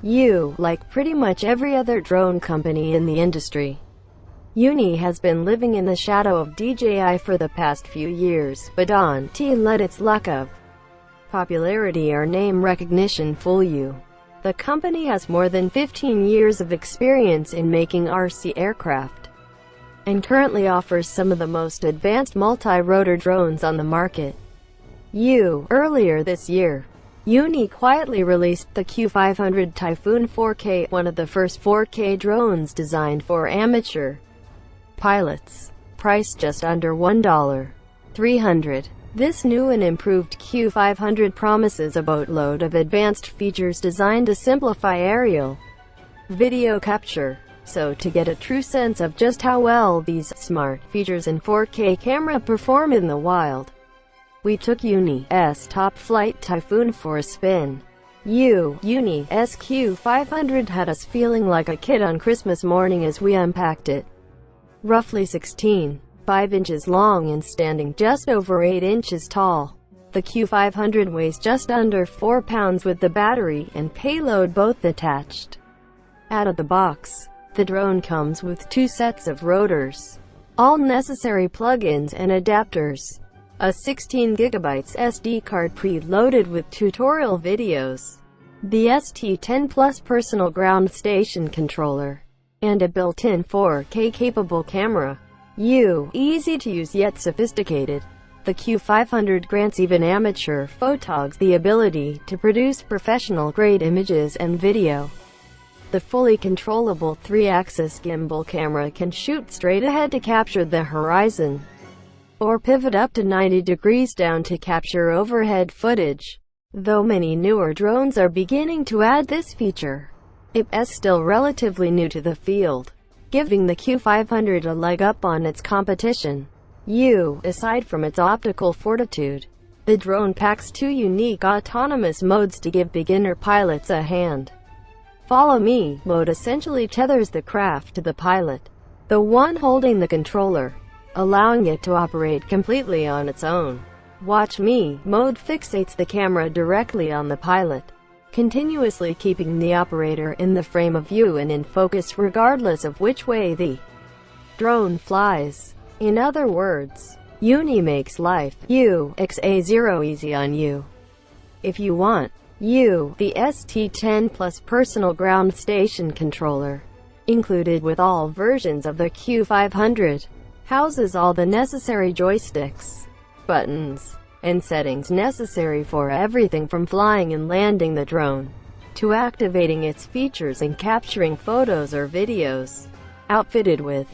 Like pretty much every other drone company in the industry, Yuneec has been living in the shadow of DJI for the past few years, but don't let its lack of popularity or name recognition fool you. The company has more than 15 years of experience in making RC aircraft, and currently offers some of the most advanced multi-rotor drones on the market. Earlier this year, Yuneec quietly released the Q500 Typhoon 4K, one of the first 4K drones designed for amateur pilots. Priced just under $1,300. This new and improved Q500 promises a boatload of advanced features designed to simplify aerial video capture. So to get a true sense of just how well these smart features in 4K camera perform in the wild, we took Yuneec's top-flight Typhoon for a spin. Yuneec's Q500 had us feeling like a kid on Christmas morning as we unpacked it. Roughly 16.5 inches long and standing just over 8 inches tall, the Q500 weighs just under 4 pounds with the battery and payload both attached. Out of the box, the drone comes with 2 sets of rotors, all necessary plugins and adapters, a 16GB SD card pre-loaded with tutorial videos, the ST10 Plus personal ground station controller, and a built-in 4K capable camera. Easy to use yet sophisticated, the Q500 grants even amateur photogs the ability to produce professional-grade images and video. The fully controllable 3-axis gimbal camera can shoot straight ahead to capture the horizon, or pivot up to 90 degrees down to capture overhead footage. Though many newer drones are beginning to add this feature, it is still relatively new to the field, giving the Q500 a leg up on its competition. Aside from its optical fortitude, the drone packs 2 unique autonomous modes to give beginner pilots a hand. Follow Me mode essentially tethers the craft to the pilot, the one holding the controller, allowing it to operate completely on its own. Watch Me mode fixates the camera directly on the pilot, continuously keeping the operator in the frame of view and in focus regardless of which way the drone flies. In other words, Yuneec makes life XA0 easy on you. If you want, the ST10 Plus personal ground station controller, included with all versions of the Q500, houses all the necessary joysticks, buttons, and settings necessary for everything from flying and landing the drone, to activating its features and capturing photos or videos. Outfitted with